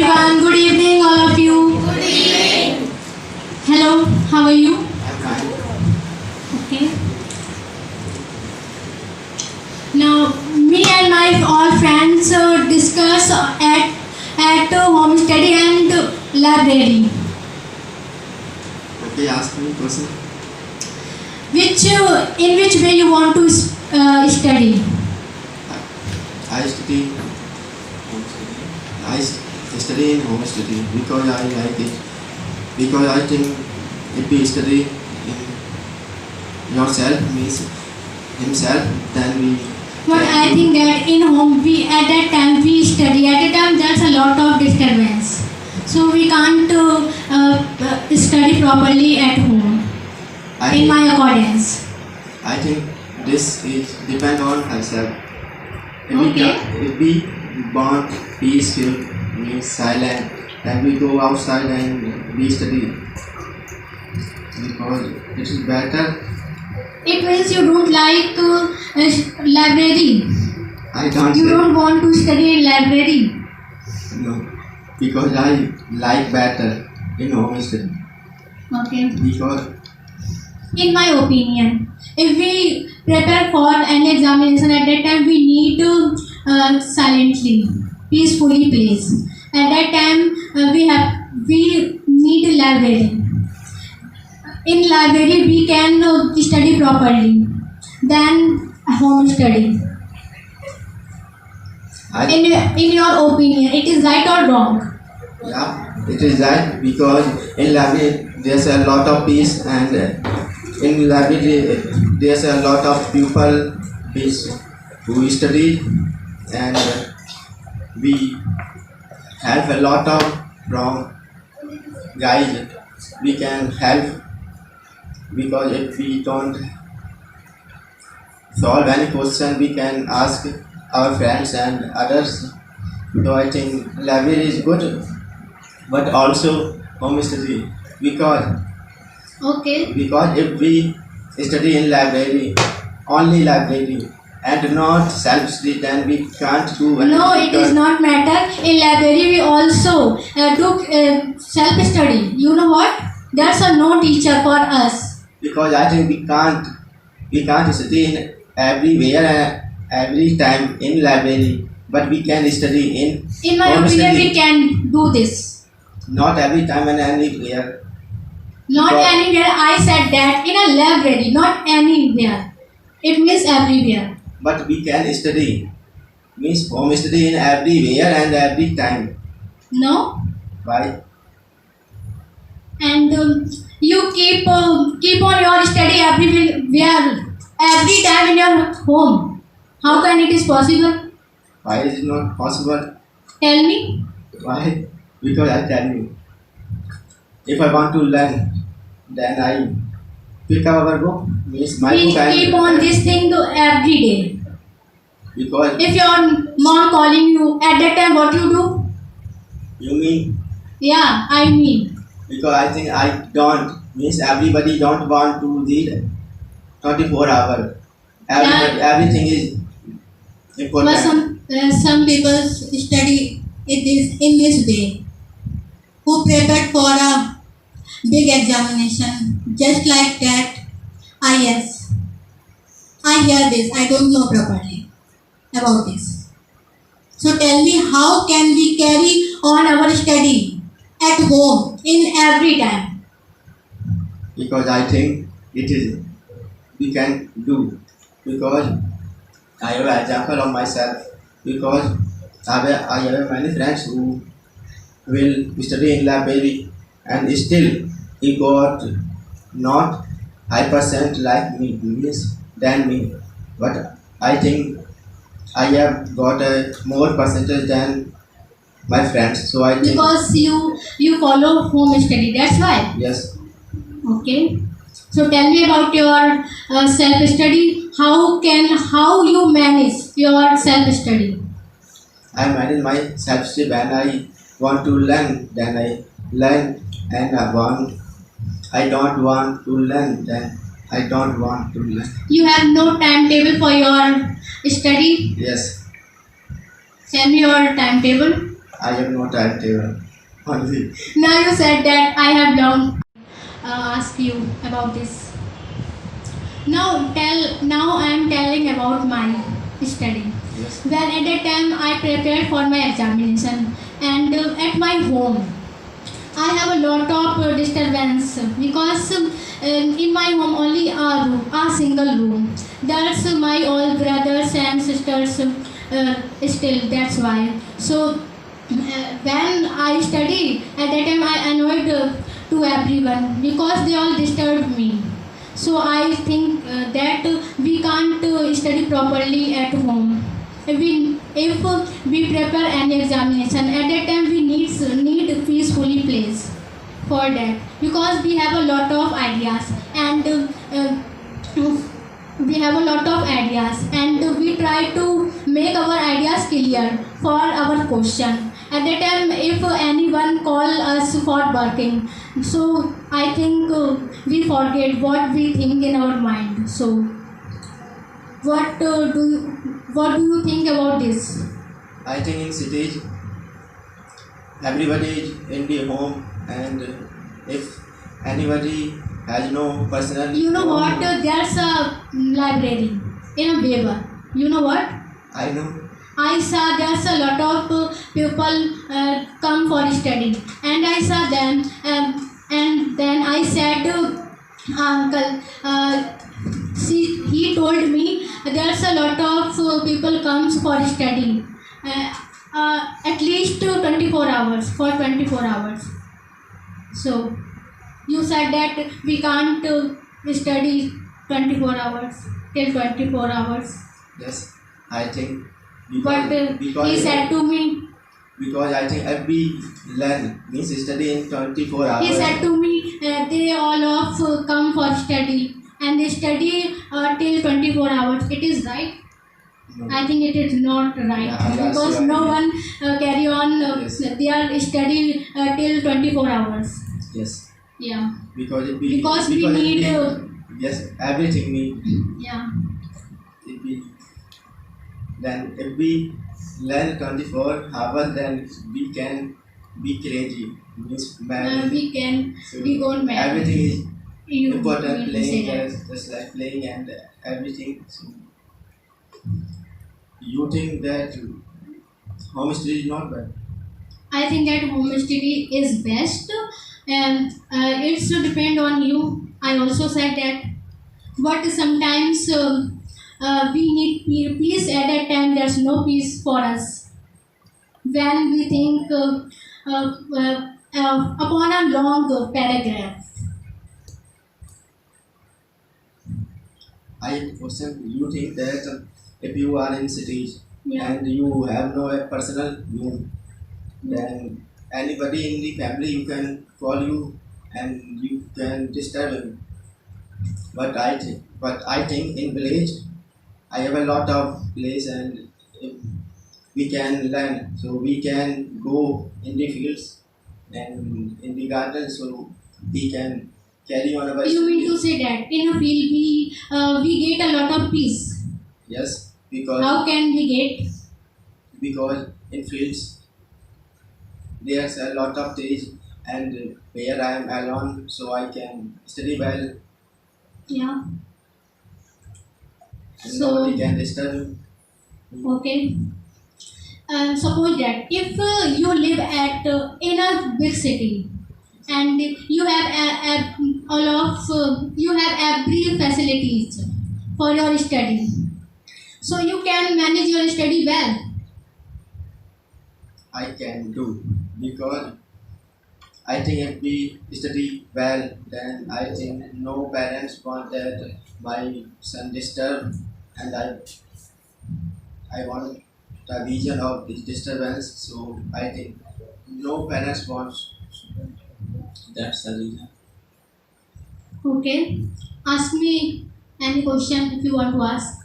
everyone. Good evening, all of you. Hello, how are you? Okay. Now, me and my all friends discuss at home study and library. Okay, ask me question. In which way you want to study? I study. I study in home study because I like it. Because I think if we study in yourself means himself, then we. But I think that in home we at that time we study. At that time there's a lot of disturbance, so we can't study properly at home. In my accordance. I think this is depend on herself. Okay. If we want peaceful, means silent, then we go outside and we study because it is better. It means you don't like library. I can't You say don't want to study in library. no because I like better in home study Okay. because In my opinion, if we prepare for an examination at that time, we need to silently, peacefully place. At that time, we need a library. In library, we can study properly. Then home study. In your opinion, it is right or wrong? yeah, it is right because in library there's a lot of peace and in library there's a lot of people who study and we have a lot of wrong guys we can help because if we don't solve any question we can ask our friends and others. So I think library is good but also home study because Okay. if we study in library only library and not self study then we can't do anything. No, it is not matter. In library, we also do self study. You know what? There's a no teacher for us. Because I think we can't study in everywhere and every time in library but we can study In my home opinion, study. we can do this. Not every time and anywhere Not Because- anywhere. I said that in a library, not anywhere. It means everywhere. but we can study means home study in everywhere and every time. No, Why? and you keep on your study everywhere, every time in your home. How can it is possible? Why is it not possible? Tell me. Why? Because I tell you, if I want to learn, then I pick up our book, means my We book and keep on this thing to every day. because If your mom calling you at that time, what you do? you mean Yeah, I mean. because I think I don't means everybody don't want to read 24 hour. Everything is But important. some people study in this way. Who prepared for a big examination, just like that. Yes, I hear this. I don't know properly about this. So tell me, how can we carry on our study at home in every time? Because I think it is we can do because I have an example of myself because I have many friends who will study in library and still he got not high percent like me means than me but I think I have got a more percentage than my friends so I think Because you follow home study. That's why. yes Okay. So tell me about your self study. How you manage your self study? I manage my self study when I want to learn then I learn and I don't want to learn then I don't want to learn. You have no timetable for your study. Yes. Tell me your timetable. I have no timetable. Only Now you said that I have long ask you about this. Now I am telling about my study. yes, When at that time I prepared for my examination and at my home I have a lot of disturbance because in my home only a single room. That's my all brothers and sisters still. That's why. So when I study at that time I annoyed to everyone because they all disturb me. So I think that we can't study properly at home. If we prepare any examination at that time we need a peacefully place for that because we have a lot of ideas and we have a lot of ideas and we try to make our ideas clear for our question at that time if anyone call us for working so I think we forget what we think in our mind. So what what do you think about this? I think in cities everybody is in the home, and if anybody has no personal You know what? home, There's a library in a Weber. You know what? I know. I saw there's a lot of people come for study, and I saw them, and then I said, Uncle, he told me there's a lot of people comes for study, at least 24 hours for 24 hours. So you said that we can't study 24 hours till 24 hours. Yes, I think But he said to me, because I think every learn means study in 24 hours. he said to me, they all of come for study and they study till 24 hours. It is right? No. I think it is not right Yeah, that's because right. no one carry on Yes. their study till 24 hours. Yes, Yeah, because because we need, yes, everything need. yeah, If we if we learn 24 hours, then we can be crazy. Means mad. we can, So we go mad. everything is You important. mean to Playing, say that. just like playing and everything. So you think that home study is not bad? I think that home study is best and it should depend on you. I also said that. But sometimes we need peace at that time. There's no peace for us. When we think upon a long paragraph. I question. You think that if you are in cities Yeah. and you have no personal room, then anybody in the family you can call you and you can disturb him. But I think in village I have a lot of place, and if we can learn, so we can go in the fields and in the garden, so we can carry on our You mean to studies. say that in a field we get a lot of peace? Yes, because How can we get? in fields there's a lot of trees, and where I am alone, so I can study well, Yeah. and So nobody can disturb me. okay. Suppose that if you live at in a big city and you have all of you have every facilities for your study, so you can manage your study well. I can do, because I think if we study well, then I think no parents want that my son disturb, and I want the vision of this disturbance. So I think no parents wants. That's the reason. Okay. Ask me any question if you want to ask.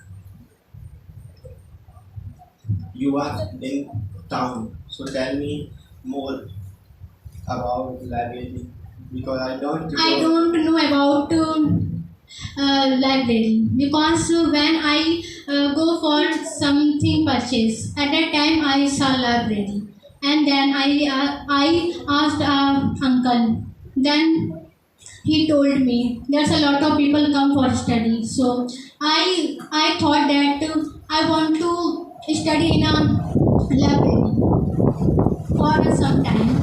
You are in town, so tell me more about library, because I don't I go. don't know about library because when I go for something purchase at that time I saw library And then I asked uncle. Then he told me there's a lot of people come for study. So I thought that I want to study in a library for some time.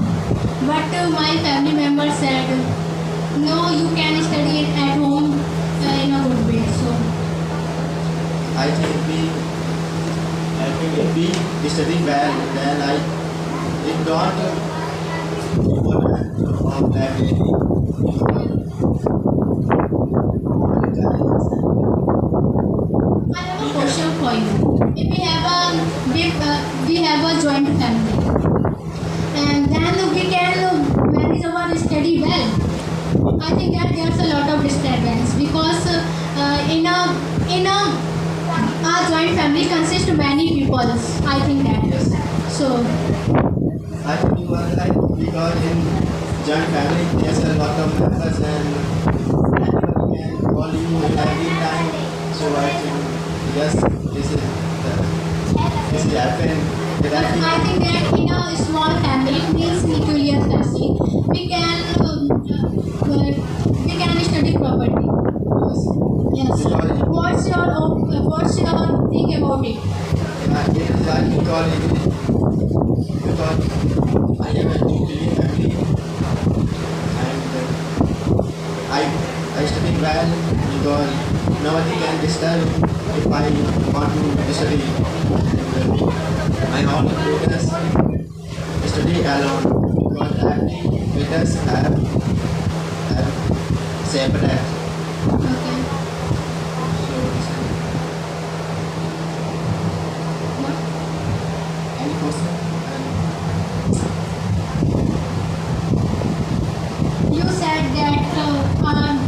But my family member said, no, you can study it at home in a good way. So, I think if we study well, then it not important of library. I have a question for you. If we have a joint family, and then we can manage our study well. I think that there's a lot of disturbance because in a joint family consists many people. I think that. Yes. So I think you are right because in joint family there's a lot of members and anybody can call you at any time. So I think yes, this is happened. That I think I think that in a small family means nuclear family, we can study properly. Yes. because What's your think about it? it is like because I have a nuclear family and I study well because nobody can disturb if I want to study. And I all students study alone because every students have separate. Okay. So What? any question? You said that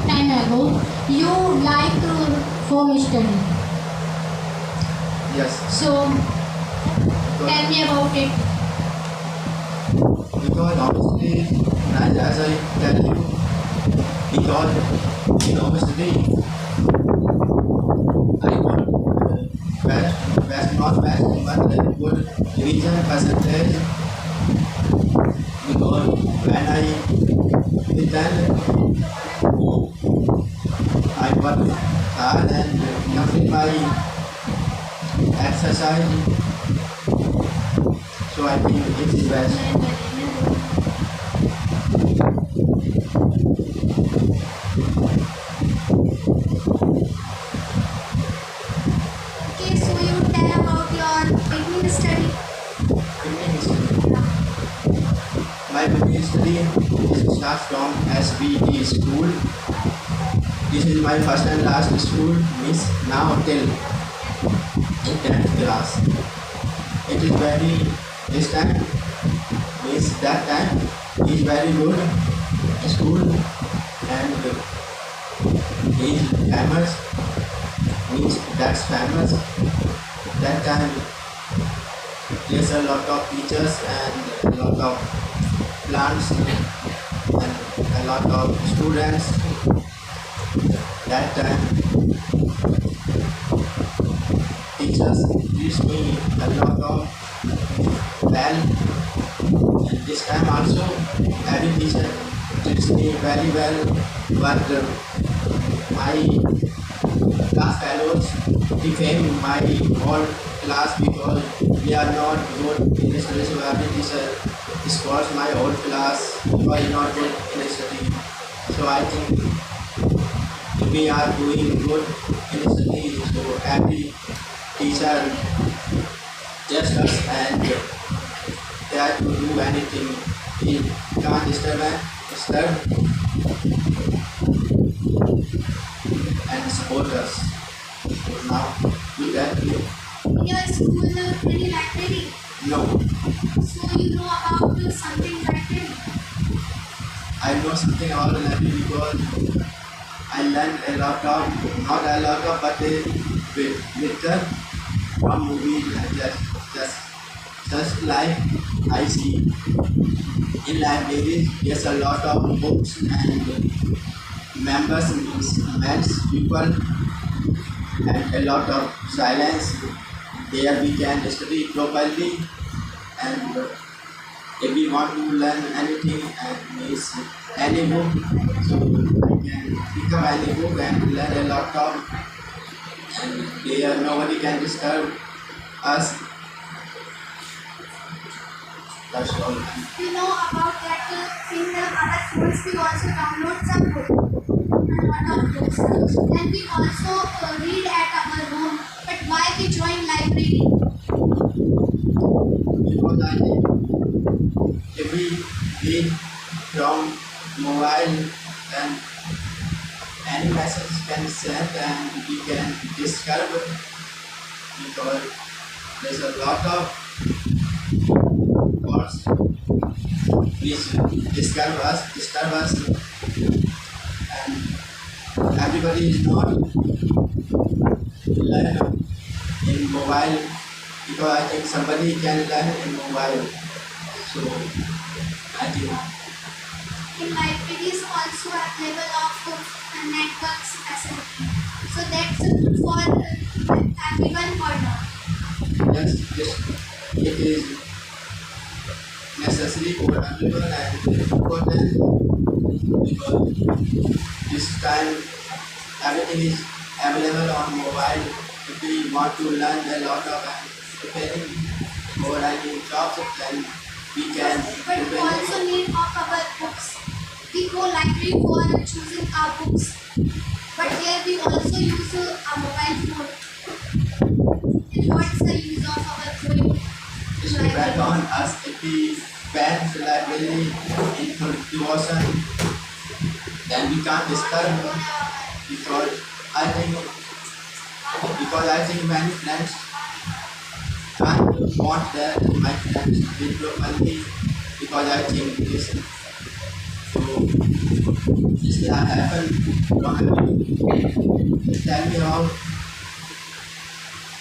time ago you like home study. Yes, So tell me about it. because honestly, as I tell you, because in honestly, I want not best, but a good revision percentage because when I return home, I work hard and complete my exercise, so I think it is best. Okay, so you tell about your beginning study. Beginning study. My beginning study is starts from SBT school. This is my first and last school, means now till in 10th class. It is very, this time, means that time is very good school and is famous, means that's famous. That time there's a lot of teachers and a lot of plants and a lot of students. That time teachers teach me a lot of well, and this time also every teacher teaches me very well, but my class fellows defame my whole class because they are not good in study. So every teacher scores my whole class because not good in study. So I think we are doing good in study. So every teacher just us and try to do anything. He can't disturb and support us. So now we can In your school, any library? no. So you know about something library? I know something about the library because I learned a lot of, not a lot of, but a bit little from movies and just like I see in libraries. There's a lot of books and members means immense people and a lot of silence. There we can study properly and if we want to learn anything and miss any book, so I can pick up any book and learn a lot of, and there nobody can disturb us. That's all. We know about that in our phones we also download some books, a lot of books, and we also read at our home. But why we join library? Because I think if we read from mobile, then any message can send and we can discover, because there's a lot of words which disturb us, and everybody is not learn in mobile, because I think somebody can learn in mobile. So I think In libraries also available of networks facility. So that's good for everyone or not. yes, it is necessary for everyone and important, because this time everything is available on mobile. If we want to learn a lot of and preparing for any jobs, then we can But we prepare also need of our books. We go library for choosing our books. But there we also use a mobile phone. And what's the use of our going It's to depend library? on us. If we ban the library in devotion, then we can't disturb, because I think many friends can't want that my friends will only, because I think this. So this has happened from tell me about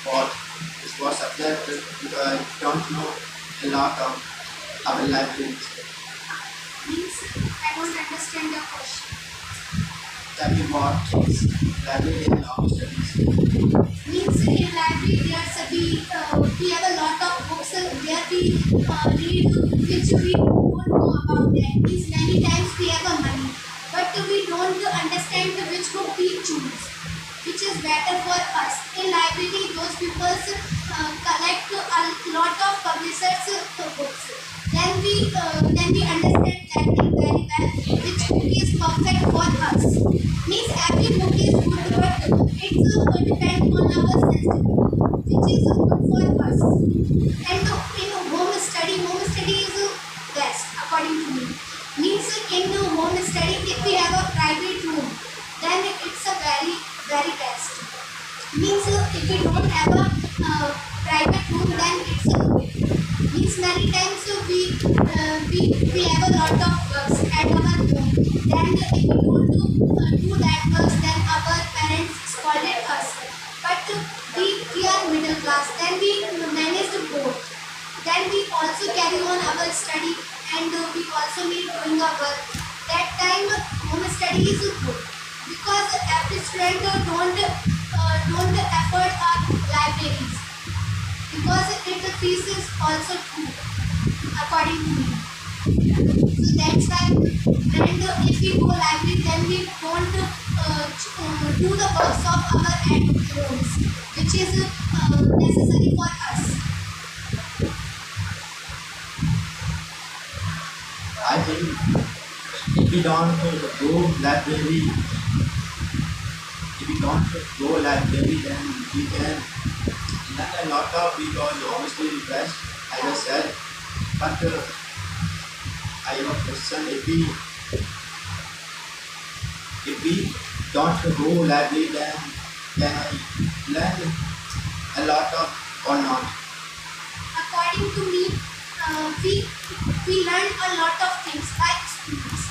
what subject, because I don't know a lot of our libraries. Means I don't understand your question. Tell me what is library and law studies. Means in library we have a lot of books there we read which we don't know about that. Means many times we have a money but we don't understand which book we choose which is better for us. In library those people collect a lot of publishers books. Then we understand that thing very well which book is perfect for us. Means every book is good but it's depend on our sensitivity which is good for us. And in home study is best according to me. Means in home study if we have a private room then it's a very best. Means if we don't have a private room then it's a good. Means many times we have a lot of works at our home. Then if we don't do that works then our parents scolded us. But we are middle class then we manage the both. Then we also carry on our study and we also need doing our work. That time home study is good because every student don't afford our libraries because the fees is also too according to me. So that's why and if we go library then we don't do the works of our at homes which is necessary for us. I think if we don't go library, then we can learn a lot of, because obviously best, as I said. But I have a question: if we don't go library, then can I learn a lot of or not? According to me, we learn a lot of things by schools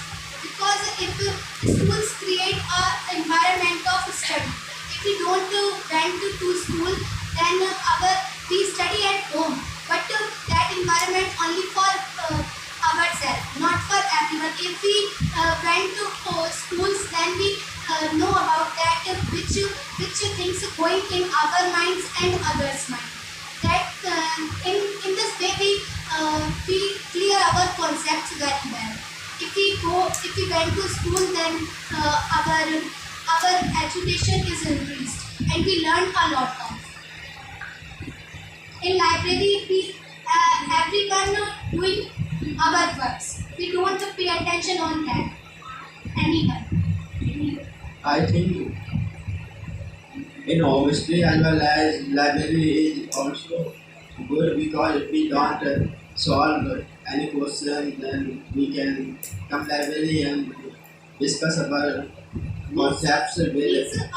because if schools create an environment of study. If we don't went to school, then we study at home, but that environment only for ourselves, not for everyone. If we went to schools, then we know about that which things going in our minds and others' mind. That in this way we we clear our concepts very well. If we went to school, then our education is increased and we learn a lot of. In library, we everyone doing our works. We don't pay attention on that. Anyone. I think in honesty as well as library is also good because if we don't solve any question, then we can come library and discuss our concepts Means with.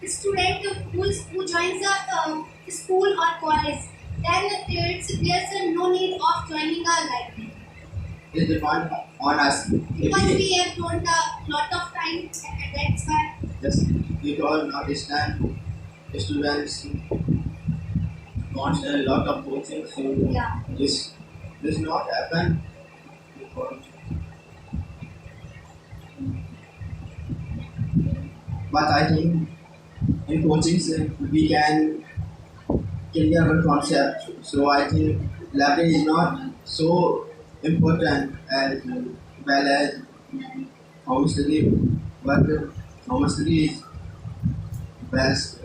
a student who joins a school or college, then there's no need of joining a library It depends on us. because we have don't a lot of time. That's why. Yes, because now this time students want a lot of coaching, so Yeah. this not happen because, but I think in coaching we can clear our concept. So I think library is not so important as well as home study, but home study is best.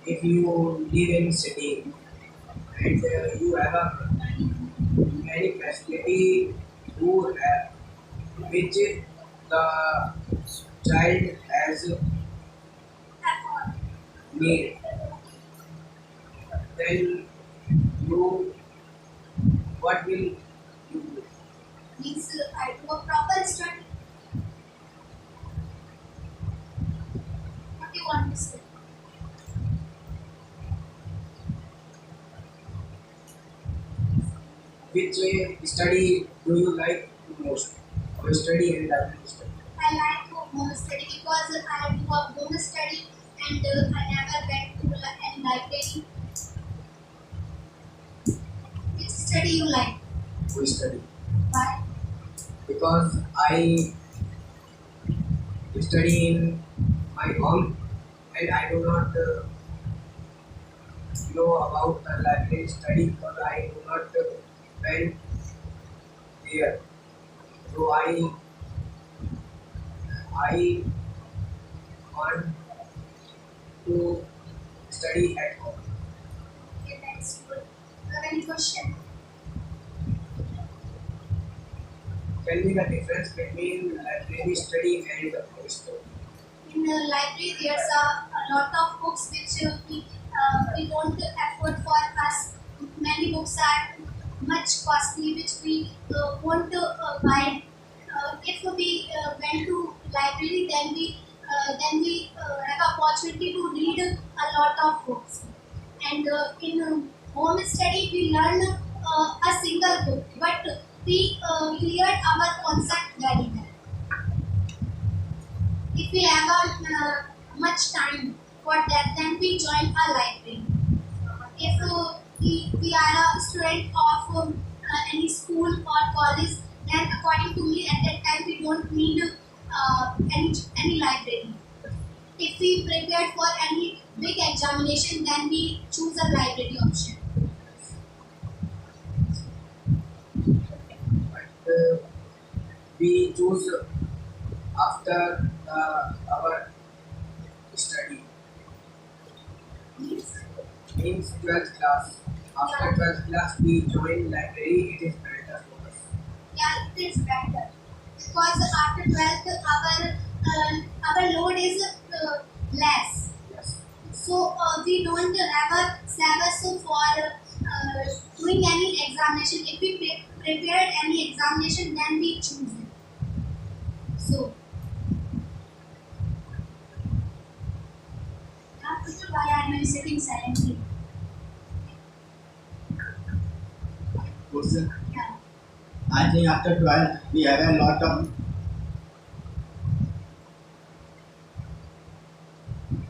If you live in city and you have a many facility who have, which the child has need, then you what will you do? Means I do a proper study. What do you want to say? Which study do you like most? Home study and library study. I like home study because I do a home study and I never went to any library. Which study you like? Home study Why? because I study in my home and I do not know about the library study because I do not went there. So I want to study at home. Okay, that's good. You have any question? Tell me the difference between library study and home study. In the library, there's a lot of books which we don't afford for us. Many books are much costly, which we won't buy. If we went to library, then we have opportunity to read a lot of books. And in home study, we learn a single book, but we cleared our concept very well. If we have much time for that, then we join a library. If we are a student of any school or college, then according to me, at that time we don't need any library. If we prepare for any big examination, then we choose a library option. But we choose after our study Yes. means 12th class. After 12th class, we join library. It is better for us. Yeah, it is better because after 12th, our load is less. Yes. So we don't have a syllabus for doing any examination. If we prepared any examination, then we choose it. So, why are you sitting silently? Question. Yeah. I think after 12 we have a lot of,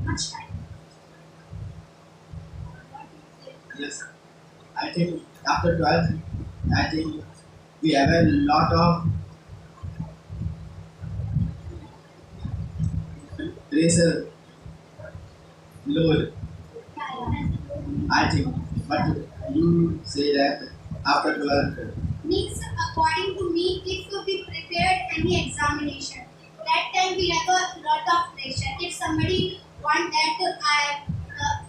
Much time. yes, I think after 12th, I think we have a lot of pressure load, I think. But you say that after 12th, Means according to me, if we prepared any examination, that time we have a lot of pressure. If somebody want that I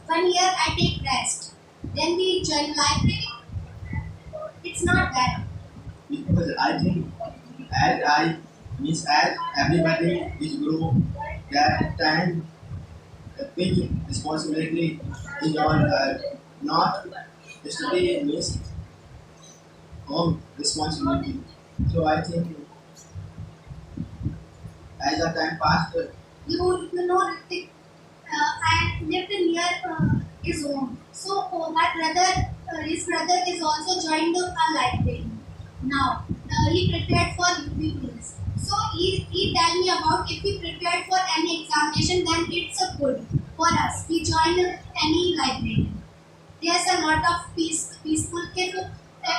1 year I take rest, then we join library. It's not that. because I think as I means as everybody is grow, that time a big responsibility is on not study means home responsibility. So I think as the time passed, You know, Ritik, I lived near his home. So his brother is also joined a library. Now he prepared for UP police. So he tell me about if we prepared for any examination, then it's a good for us. We join any library. There's a lot of peaceful. If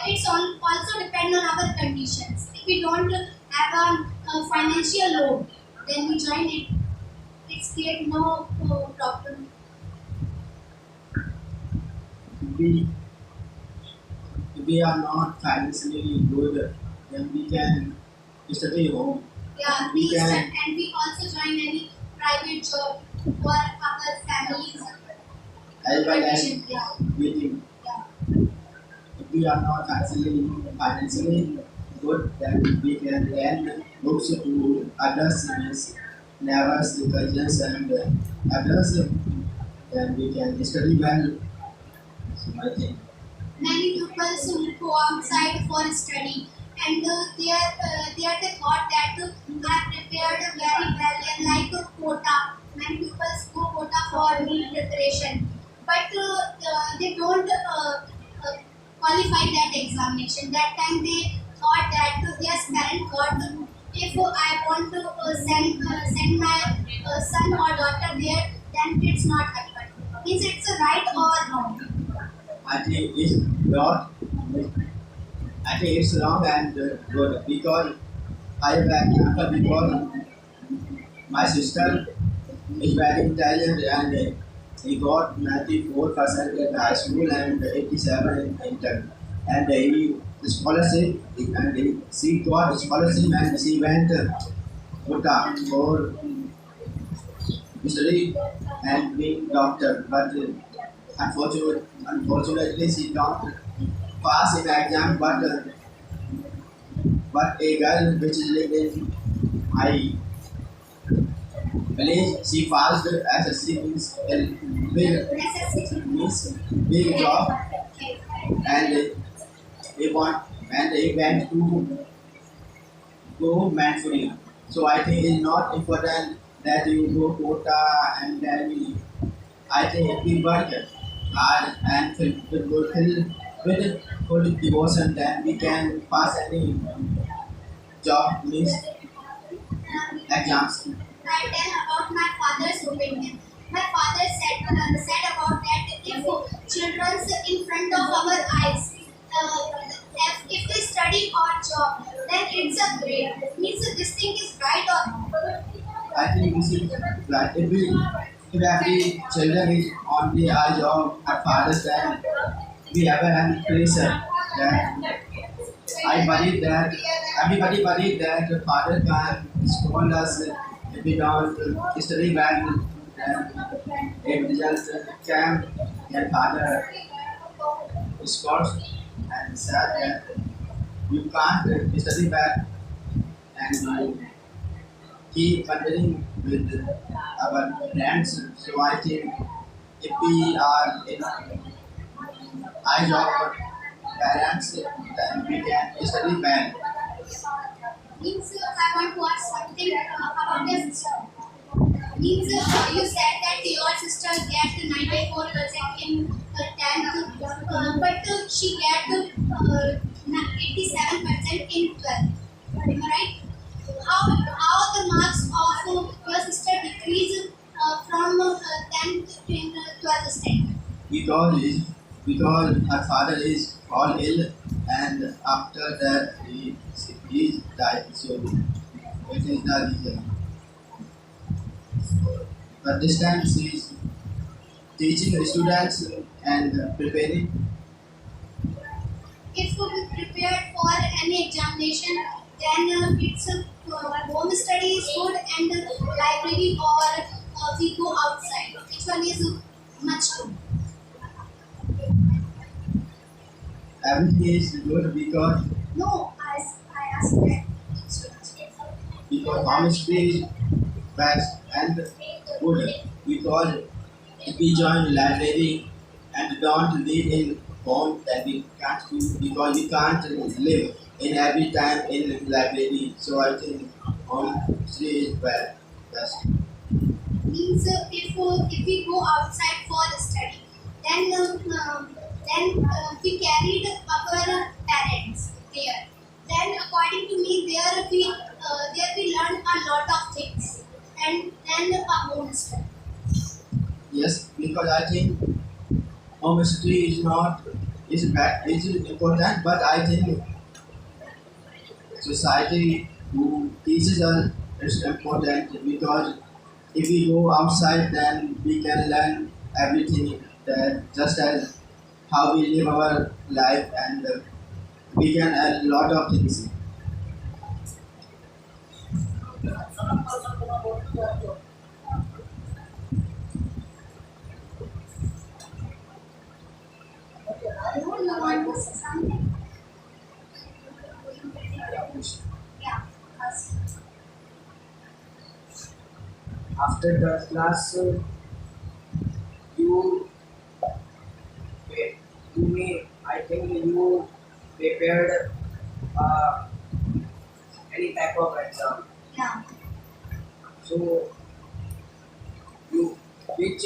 it's also depend on our conditions. If we don't have a financial load, then we join it. It's create no problem. we if we are not financially good, then we can study home. Yeah, We we can and we also join any private job for our families as well as condition. Yeah, waiting. yeah. If we are not financially good, then we can lend books to others, means neighbors, cousins, and others. Then we can study well. So I think Many people who go outside for study, and they thought that I prepared very well and like a quota. Many people go quota for meal preparation, but they don't qualify that examination. That time they thought that their parent thought if I want to send my son or daughter there, then it's not happen. Means it's a right or wrong. I think it's not. I think it's wrong and good because I have an example because my sister is very intelligent and he got 94% in high school and 87 in intern. And he scholarship and she got scholarship and she went Utah for study and being doctor. But unfortunately she don't pass in exam. But a girl which is living in my village, she passed as a means a big means big job and they want and they went to go manfully. So I think it's not important that you go quota and then I think if we work hard and with full devotion, then we can pass any job means exams. I tell about my father's opinion. My father said about that if children in front of our eyes, if they study or job, then it's a great. Means this thing is right or wrong. I think this is right. If every children is on the eye job at father's time, we have a pressure that I believe that everybody believe that the father can scold us if we don't study well. Then if results can their father scores and said that you can't study well and you keep continuing with our plans. So I think if we are in eyes of parents, then we can study well. Means I want to ask something about your sister. Means you said that your sister get 94% in 10th, but she get 87% in 12th. Am I right? How the marks of your sister decrease from 10th to 12th standard? Because her father is fall ill, and after that he died. So it is the reason. But this time she is teaching students and preparing. If we prepared for any examination, then it's home study is good and library or we go outside. Which one is much good? Everything is good No, I asked that. because honesty is best and good because if we join library and don't live in home then we can't do because we can't live in every time in library. So I think honesty is best. Means if we go outside for study, then we carried our parents there. Then according to me, there we learn a lot of things, and then a home study. Yes, because I think honesty is not is bad is important, but I think society who teaches us is important because if we go outside then we can learn everything that just as how we live our life and we can add a lot of things. I don't know what to say something. Yeah. Us. After the class, you to me, I think you prepared uh, any type of exam. Yeah. So you which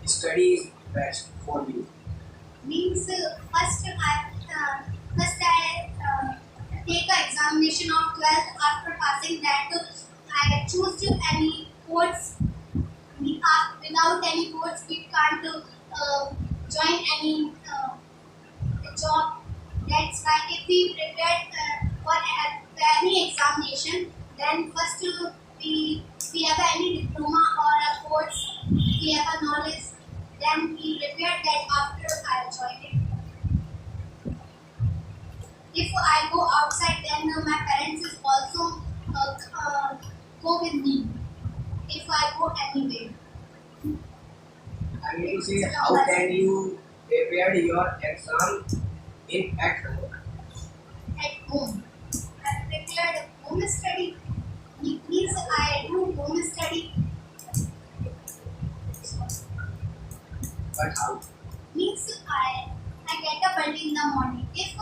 study is best for you? Means first I take a examination of 12th. After passing that, I choose any course. Without any course, we can't join any job. That's why if we prepare for any examination, then first we have any diploma or a course, we have a knowledge, then we prepare that after I join it. If I go outside, then my parents is also go with me. If I go anywhere, I mean to say, how can you prepare your exam in at home? at home, I prepared home study. Means I do home study. But how? Means I get up early in the morning. If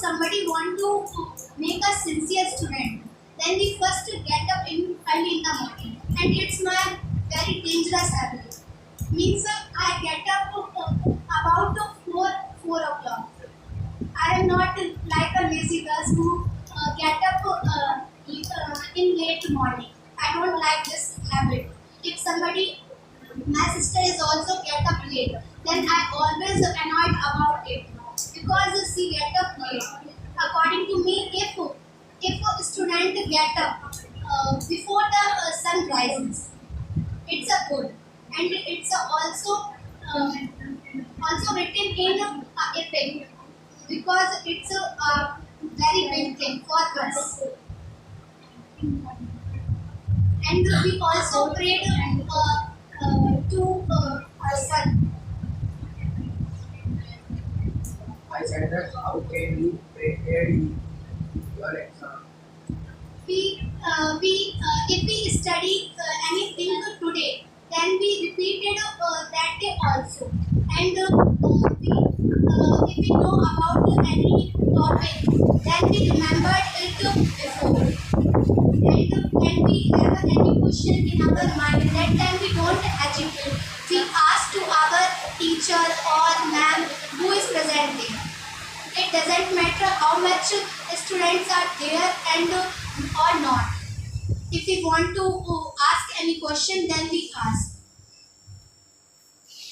somebody want to make a sincere student, then we first get up in early in the morning, and it's my very dangerous habit. Means I get up about 4 o'clock. I am not like a lazy girl who get up in late morning. I don't like this habit. If somebody, my sister is also get up late, then I always annoyed about it because she get up late. According to me, if a student get up before the sun rises, it's a good, and it's also written in epic because it's a very big thing for us. And we also prayed to our sun. I said that how can you prepare your exam? If we study anything today, then we repeated that day also. And if we know about any topic, then we remembered it before. And when we have any question in our mind, that time we don't agitate. We ask to our teacher or ma'am who is present there. It doesn't matter how much students are there and or not. If we want to ask any question, then we ask.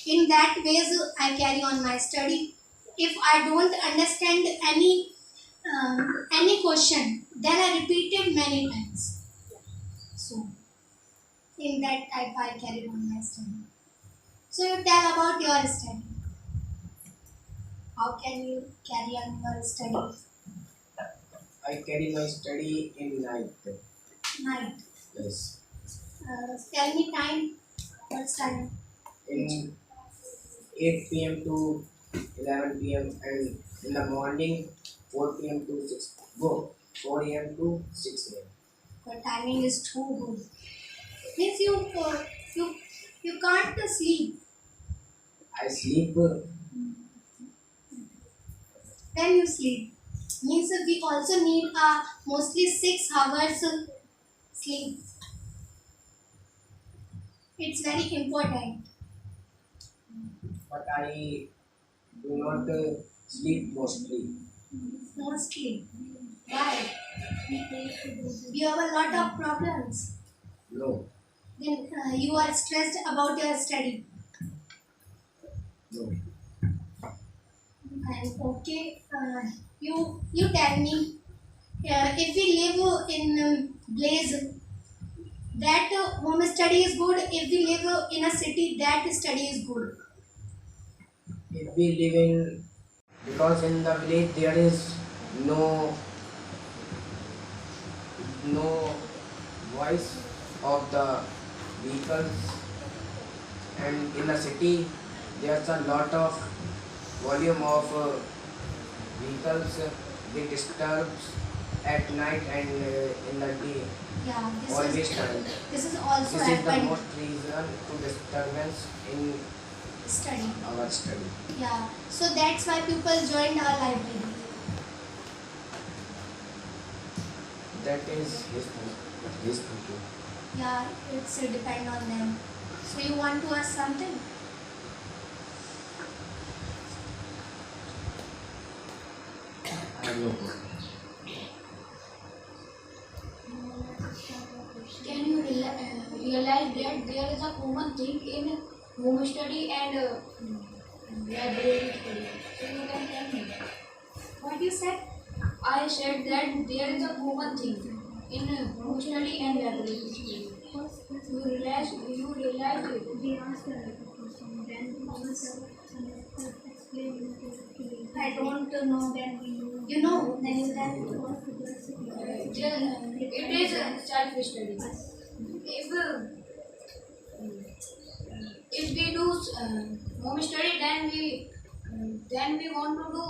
In that ways, I carry on my study. if I don't understand any question, then I repeat it many times. So in that type I carry on my study. So you tell about your study. How can you carry on your study? I carry my study in night. Night. Yes. Tell me time. What's time? In 8 p.m. to 11 p.m. and in the morning 4 p.m. to 4 a.m. to 6 a.m. The timing is too good. Means you you can't sleep. I sleep When you sleep. Means we also need mostly 6 hours sleep. It's very important. but I do not sleep mostly. Mostly. Why? You have a lot of problems. No, Then you are stressed about your study. no. And okay, you tell me if we live in Blaze, that home study is good. If we live in a city, that study is good. If we live in, because in the village there is no no voice of the vehicles, and in the city there's a lot of volume of vehicles. They disturbs at night and in the day Yeah, always time. this is also This is the happened most reason to disturbance in study. our study. Yeah, so that's why people joined our library. That is his thinking. Yeah, it's depend on them. So you want to ask something? I have no problem. Can you realize that there is a common thing in home study and library study? So you can tell me. What you said? I said that there is a common thing in home study and library study. You realize it. We asked the question, then Thomas explain I don't know. Then we know. You know? Then you tell It is self study. If we do home study, then we want to do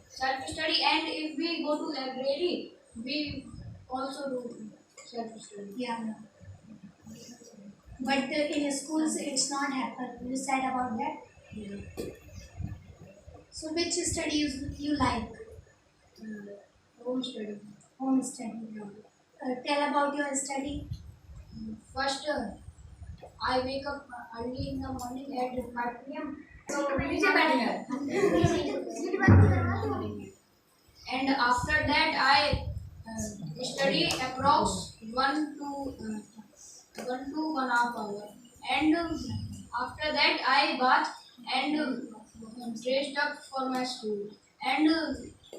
self study, and if we go to library, we also do self study. Yeah. But in schools, it's not happen. You said about that. So which study you like? Home study. Home study. Tell about your study. First, I wake up early in the morning at 5 p.m. And after that, I study approx 1 to 1.5 hours. And after that, I bath and dressed up for my school. And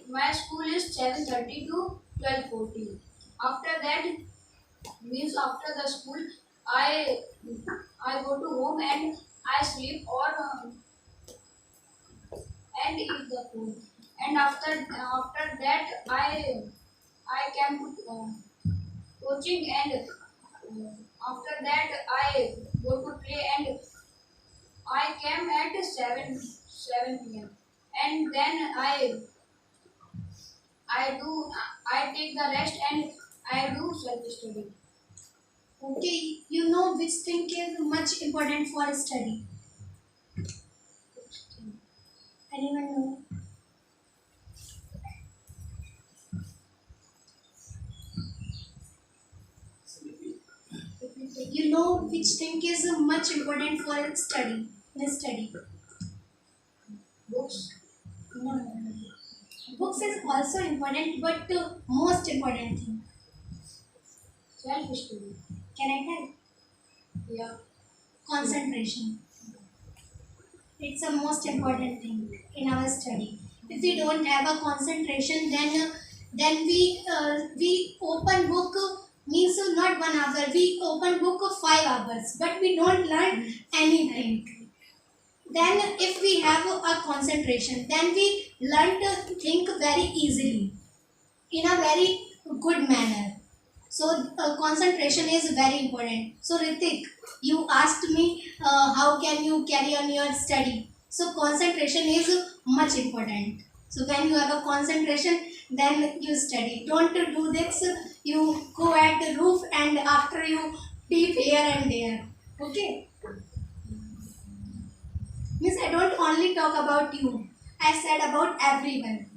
my school is 7:30 to 12:40. After that, means after the school, I I go to home and I sleep or and eat the food. And after that, I came to coaching, and after that I go to play, and I came at 7 p.m. and then I take the rest and I do self study. Okay, you know which thing is much important for study. Anyone know? You know which thing is much important for study. In study. Books. No. Books is also important, but most important thing. Self study. Can I tell? Yeah. Concentration. It's the most important thing in our study. If we don't have a concentration, then we open book means not 1 hour. We open book of 5 hours, but we don't learn anything. Then if we have a concentration, then we learn to think very easily in a very good manner. So concentration is very important. So Ritik, you asked me how can you carry on your study. So concentration is much important. So when you have a concentration, then you study. Don't do this. You go at the roof and after you peep here and there. Okay. Means I don't only talk about you. I said about everyone.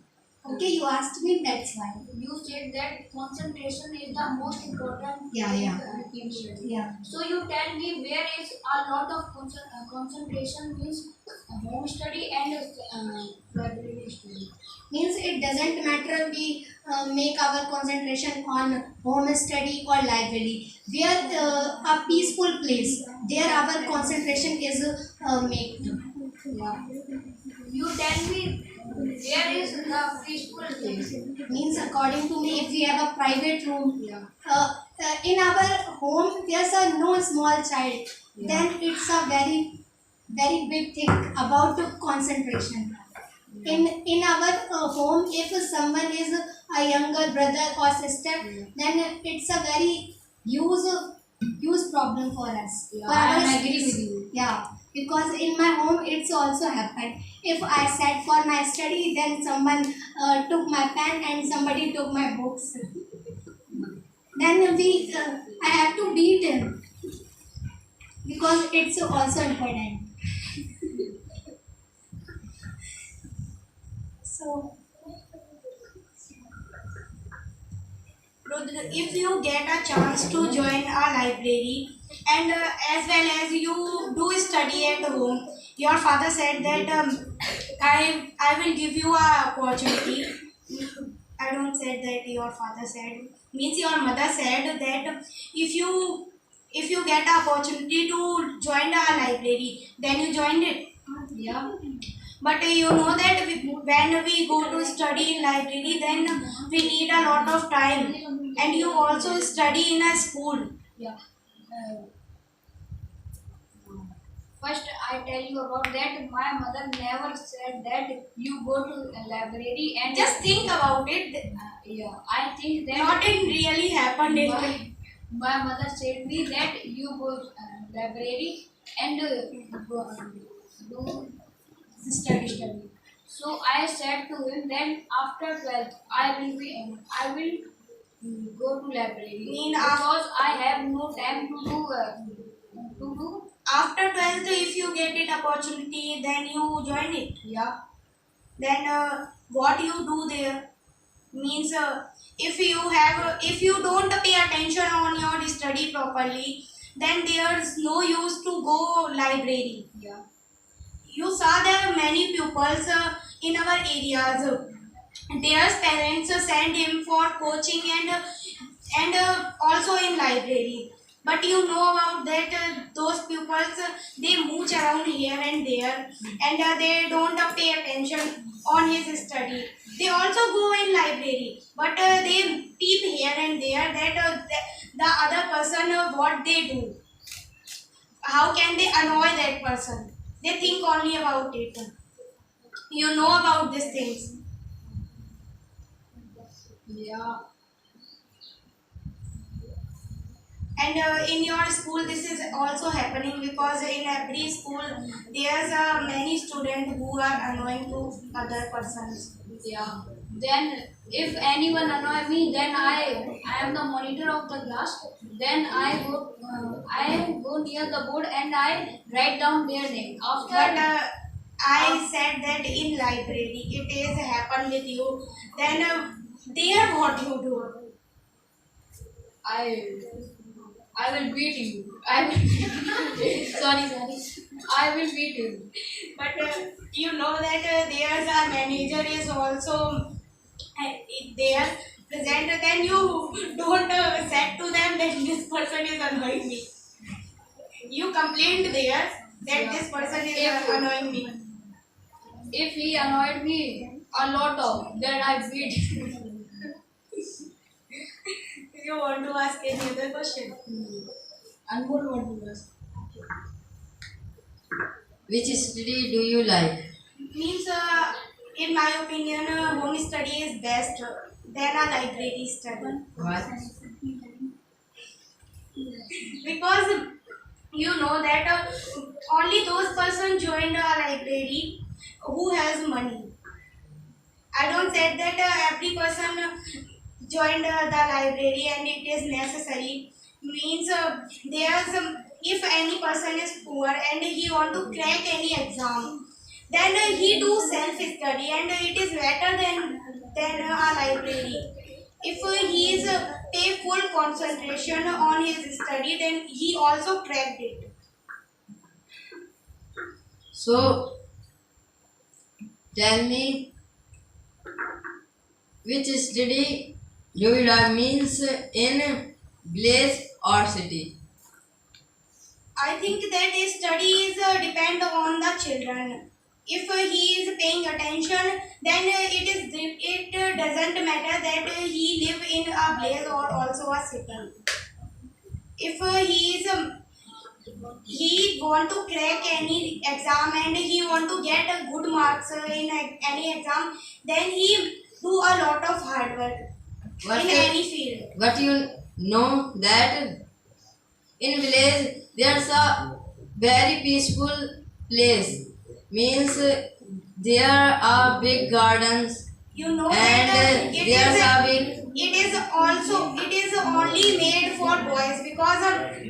Okay, you asked me, that's why. You said that concentration is the most important Yeah, thing yeah. in study. Yeah. So you tell me where is a lot of concentration means home study and library study. Means it doesn't matter we make our concentration on home study or library. We are a peaceful place. There our concentration is made. Yeah. You tell me where is the peaceful place. Means according to me, if we have a private room, Yeah. in our home there's a no small child, then it's a very big thing about concentration. In our home, if someone is a younger brother or sister, then it's a very huge problem for us. Yeah, For I our am agree studies. with you. Yeah, because in my home it's also happened. If I sat for my study, then someone took my pen and somebody took my books. Then I have to beat him because it's also important. So, Rudra, if you get a chance to join a library and as well as you do study at home, your father said that I will give you a opportunity. I don't said that your father said, means your mother said that if you get a opportunity to join a library, then you joined it. Yeah. But you know that when we go to study in library, then we need a lot of time. And you also study in a school. Yeah. First, I tell you about that. My mother never said that you go to a library and Just think about it. yeah. I think that Not it really happened. my mother said me that you go library and go, do study. So I said to him then after 12th I will go to library because I have no time to do After 12th, if you get it opportunity, then you join it. yeah. Then what you do there means if you don't pay attention on your study properly, then there's no use to go library. Yeah. You saw there are many pupils in our areas. Their parents send him for coaching and also in library. But you know about that those pupils they move around here and there and they don't pay attention on his study. They also go in library, but they peep here and there that the other person what they do. How can they annoy that person? They think only about it. You know about these things. Yeah. And in your school, this is also happening because in every school, there's many students who are annoying to other persons. Yeah. Then if anyone annoy me, then I am the monitor of the class. Then I go near the board and I write down their name. But After I said that in library, it is happen with you. Then there what you do? I will beat you. I will sorry. I will beat you. But you know that there's a manager is also there present. Then you don't said to them that this person is annoying me. You complained there. that this person is If- annoying me. If he annoyed me a lot of, then I beat him. You want to ask any other question? Anmol, what do you ask? Which study do you like? Means, in my opinion, home study is best than a library study. Why? Because you know that only those person join a library who has money. I don't say that every person joined the library and it is necessary. Means there's if any person is poor and he want to crack any exam, then he do self study and it is better than a library. If he is pay full concentration on his study, then he also cracked it. So, tell me, which study do you like means in village or city? I think that his studies depend on the children. If he is paying attention, then it doesn't matter that he live in a village or also a city. If he want to crack any exam and he want to get a good marks in any exam, then he do a lot of hard work What, in any field. but you know that in village there's a very peaceful place means there are big gardens You know and that there's a big it is only made for boys because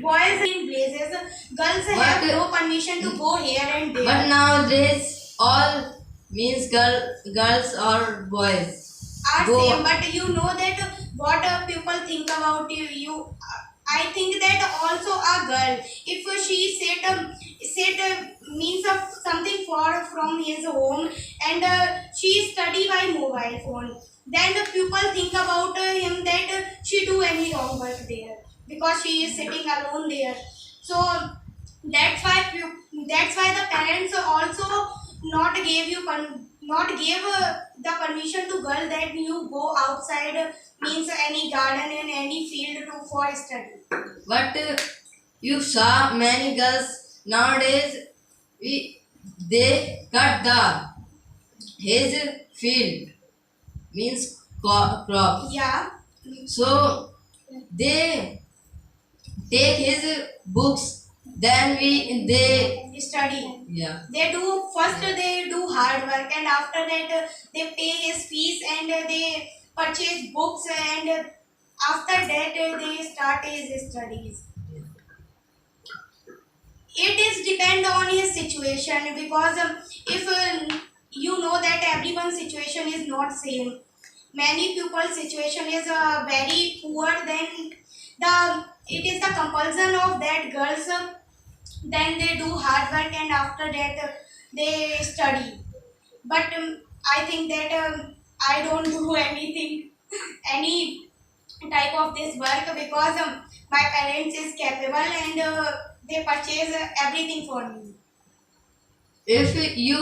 boys in blazes, girls have But- no permission to go here and there. but nowadays all means girls or boys Are go- same, but you know that what people think about you. I think that also a girl, if she sit means of something far from his home and she study by mobile phone, then the people think about him that she do any wrong work there because she is sitting alone there. So that's why the parents also not gave you not gave the permission to girl that you go outside means any garden in any field to for study. but you saw many girls nowadays they cut the his field means crop Yeah, so they take his books then they study. yeah They do first they do hard work and after that they pay his fees and they purchase books and after that they start his studies. It is depend on his situation because if you know that everyone's situation is not same. Many people's situation is very poor. Then it is the compulsion of that girls. Then they do hard work and after that they study. But I think that I don't do anything, any type of this work because my parents is capable and they purchase everything for me. if you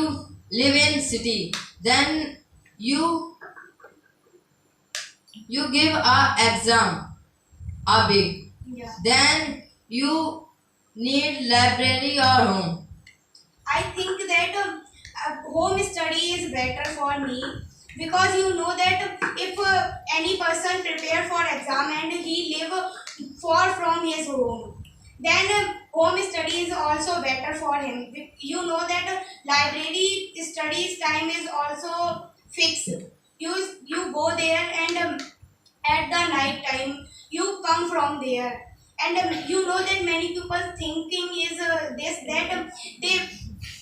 live in city then you give a exam a big Yeah. then you need library or home I think that home study is better for me because you know that if any person prepare for exam and he live far from his home, then home study is also better for him. You know that library studies time is also fixed. You go there and at the night time you come from there and you know that many people thinking is this that they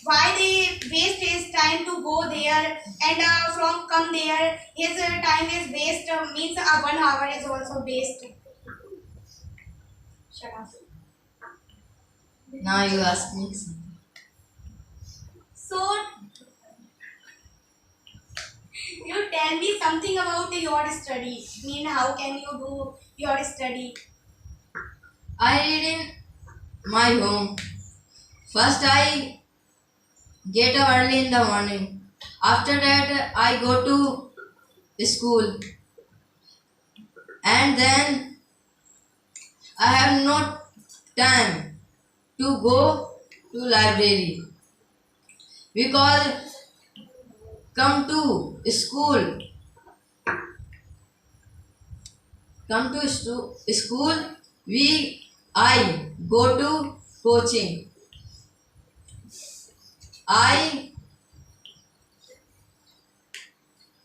why they waste his time to go there and from come there his time is waste means 1 hour is also waste. Shut up. now you ask me something. So you tell me something about your study. Mean how can you do your study? I read in my home First, I get up early in the morning. After that, I go to school, and then I have no time to go to library because come to school, school, I go to coaching. I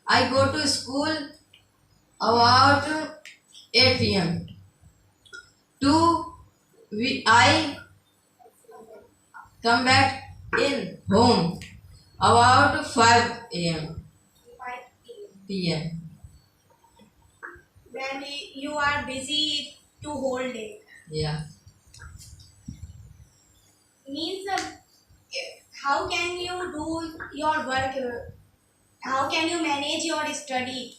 I go to school about 8 p.m. To I come back in home about 5 a.m. 5 p.m. when you are busy to whole day. Yeah. Means how can you do your work? How can you manage your study?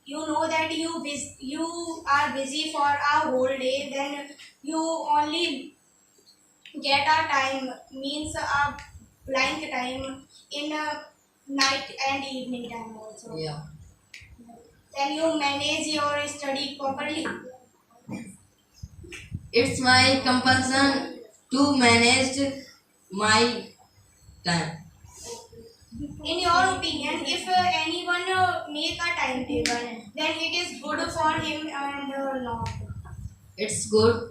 You know that you are busy for a whole day, then you only get a time, means a blank time in night and evening time also. Yeah. Then you manage your study properly. It's my compulsion to manage my time. In your opinion, if anyone make a timetable, then it is good for him and not. It's good.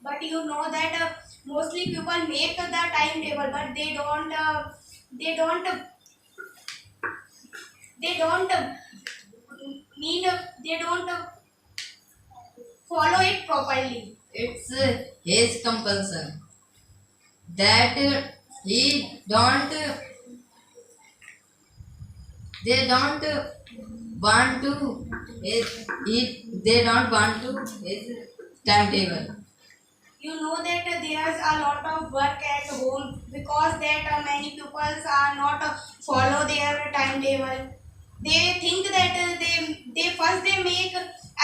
But you know that mostly people make the timetable, but they don't, they don't mean they don't follow it properly. It's his compulsion that he don't. They don't want to. They don't want to his timetable. You know that there's a lot of work at home because that many people are not follow their timetable. They think that they first they make.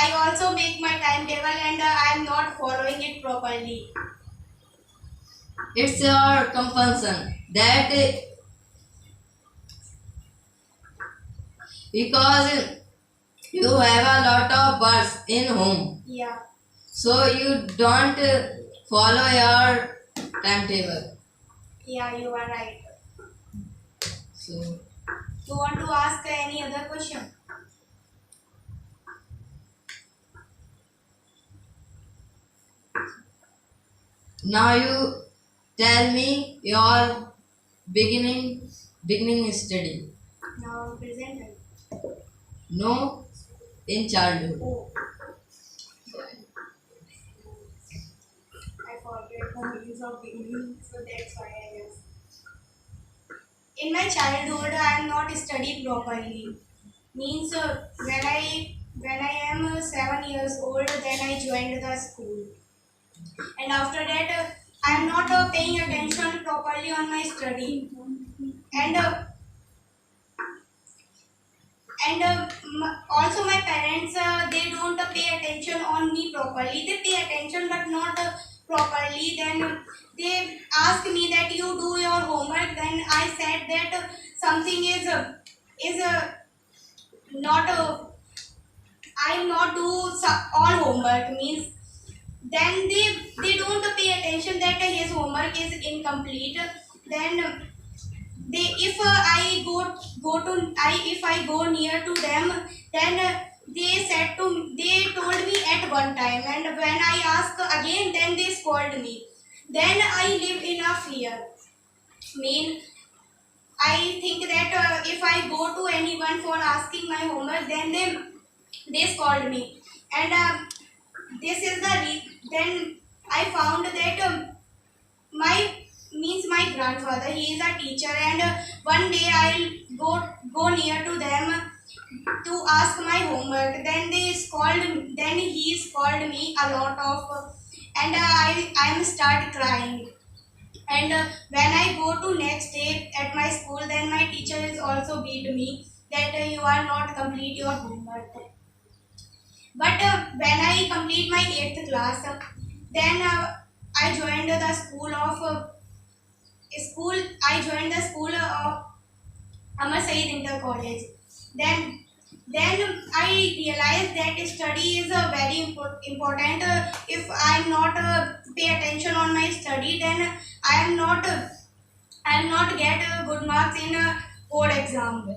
I also make my timetable and I'm not following it properly. It's your compulsion that because you have a lot of birds in home, Yeah, so you don't follow your timetable. yeah, you are right. So You want to ask any other question? now you tell me your beginning study. Now present. No, in childhood. Oh, I forget the names of beginning, so that's why I guess. In my childhood, I am not studied properly. Means when I am 7 years old, then I joined the school, and after that, I am not paying attention properly on my study, and also my parents they don't pay attention on me properly. They pay attention but not properly. Then they ask me that you do your homework. Then I said that something is not I not do all homework, means then they don't pay attention that his homework is incomplete. Then they if I go to I if I go near to them, then they told me at one time, and when I ask again, then they scold me. Then I live in a fear. Mean I think that if I go to anyone for asking my homework, then they scold me, and this is the then I found that my means my grandfather, he is a teacher, and one day I'll go near to them to ask my homework. Then he scolded me a lot of, and I am start crying. And when I go to next day at my school, then my teacher is also beat me that you are not complete your homework. But when I complete my 8th class, then I joined the school of school. I joined the school of Amar Saeed Inter College. Then I realized that study is a very important. If I am not pay attention on my study, then I am not get good marks in board exam.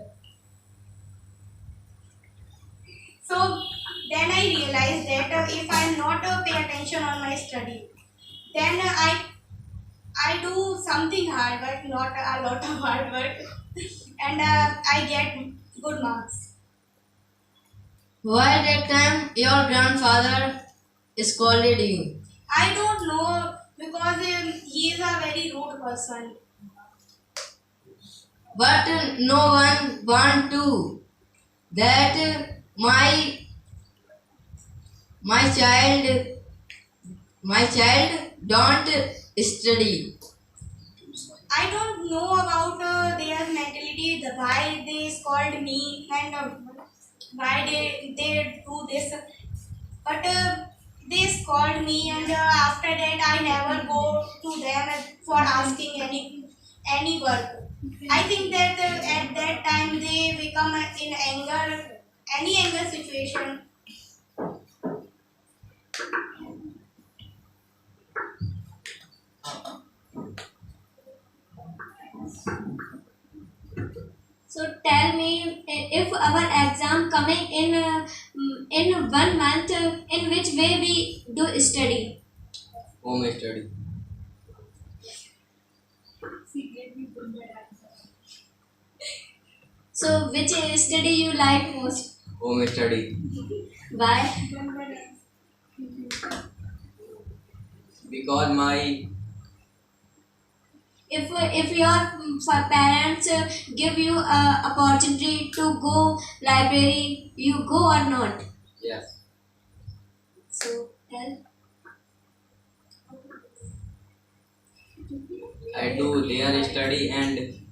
So then I realized that if I am not pay attention on my study, then I do something hard work, not a lot of hard work, and I get good marks. Why that time your grandfather scolded you? I don't know because he is a very rude person. But no one want to that my child my child don't study. I don't know about their mentality, why they scold me and why they do this. But they scold me, and after that I never go to them for asking any work. I think that at that time they become in anger, any anger situation. So tell me, if our exam coming in 1 month, in which way we do study? Home study. So which study you like most? Home study. Why? Because my If your parents give you a opportunity to go library, you go or not? yes, So tell. I do their study and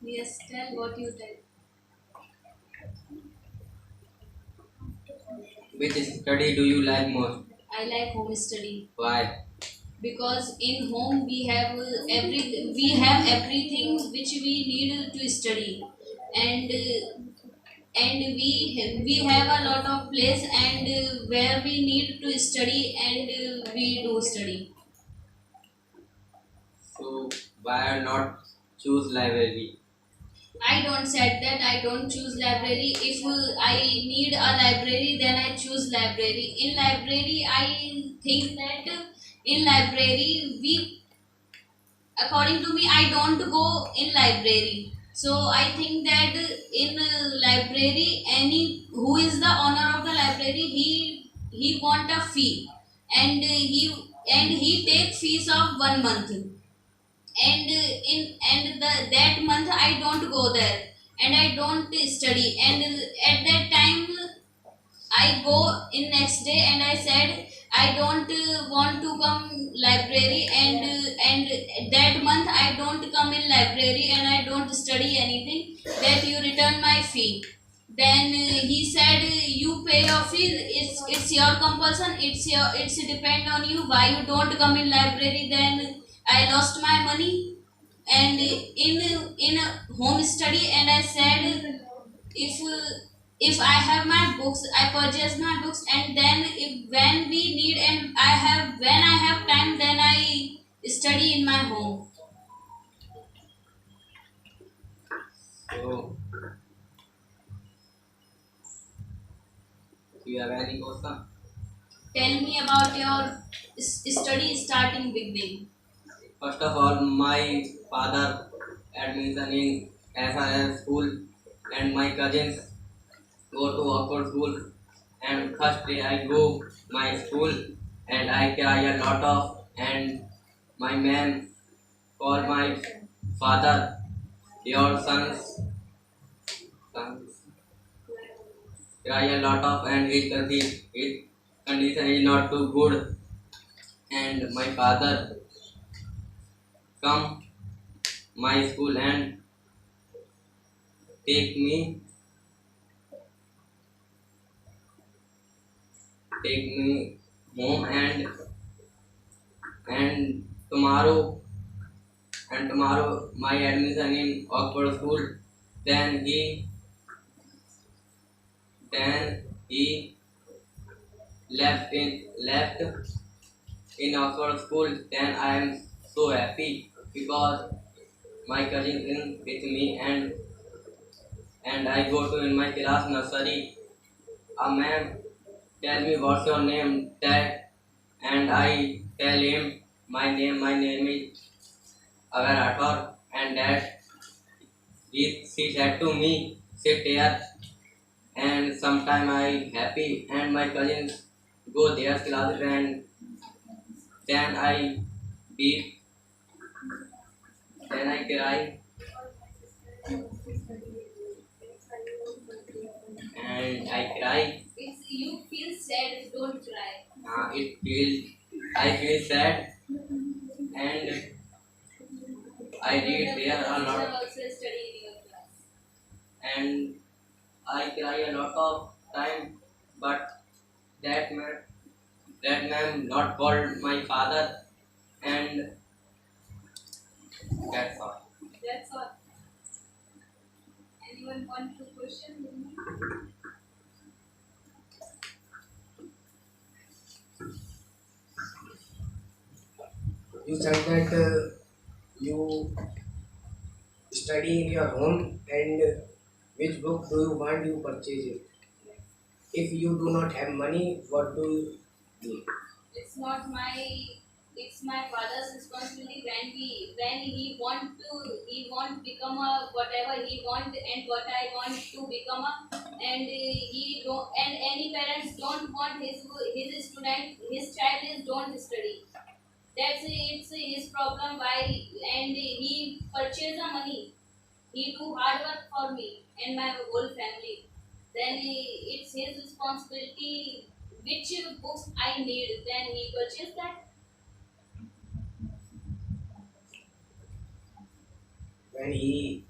Yes, tell what you tell. which study do you like most? I like home study Why? because in home we have everything which we need to study, and we have a lot of place and where we need to study, and we do study. So why not choose library? I don't said that I don't choose library. If I need a library, then I choose library. In library, I think that in library we, according to me, I don't go in library. So I think that in library, any who is the owner of the library, he want a fee, and he take fees of 1 month, and that month I don't go there, and I don't study, and at that time I go in next day, and I said I don't want to come library, and that month I don't come in library, and I don't study anything, that you return my fee. Then he said, you pay your fee, it's your compulsion, it's depend on you, why you don't come in library. Then I lost my money, and in a home study, and I said, if I have my books, I purchase my books, and then if when we need, and when I have time, then I study in my home. So do you have any question? Tell me about your study starting beginning. First of all, my father admission in SRS school, and my cousins go to Oxford school. And first day I go my school, and I cry a lot of, and my ma'am call my father, your sons cry a lot of, and his condition is not too good, and my father come my school and take me home and tomorrow my admission in Oxford school. Then he left in Oxford school. Then I am so happy because my cousin is with me and I go to in my class nursery. A ma'am tell me what's your name, Dad, and I tell him my name is Agar Rathore, and Dad she said to me sit here, and sometime I happy and my cousins go their classes and then I beat then I cry and I cry. If you feel sad, don't cry. I feel sad and I read there a lot Also study in your class. and I cry a lot of time, but that man not called my father, and that's all. That's all. Anyone want to question me? You said that you study in your home, and which book do you want you purchase it? If you do not have money, what do you do? It's not my. It's my father's responsibility when he want become a whatever he want and what I want to become a and he don't and any parents don't want his student his child is don't study. That's it's his problem why and he purchase the money. He do hard work for me and my whole family. Then it's his responsibility which books I need. Then he purchase that. When he,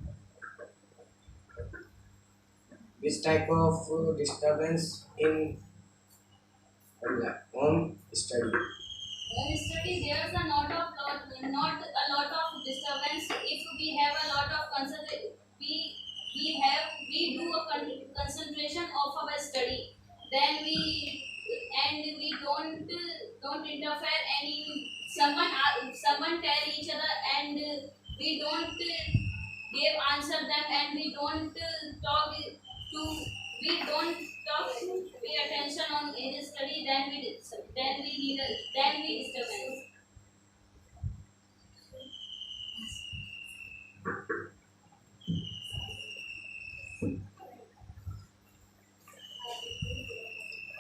which type of disturbance in home study? Home study, there's a not a lot of disturbance. If we have a lot of concentration, we do a concentration of our study. Then we don't interfere any someone tell each other and we don't give answer them and we don't pay attention on his study. Then we disturbance.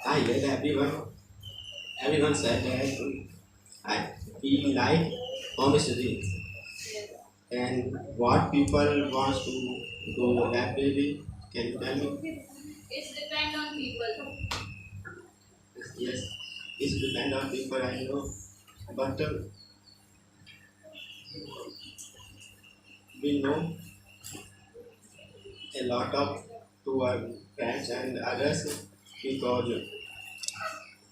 I let everyone said that I feel like home study and what people wants to go happily. Can you tell me? It's depend on people. Yes, it's depend on people I know, but we know a lot of to our friends and others because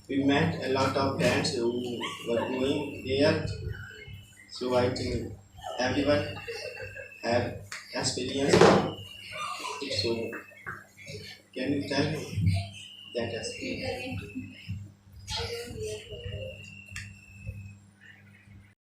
we met a lot of friends who were going there. So I think everyone have experience. So can you tell me that experience? I don't hear.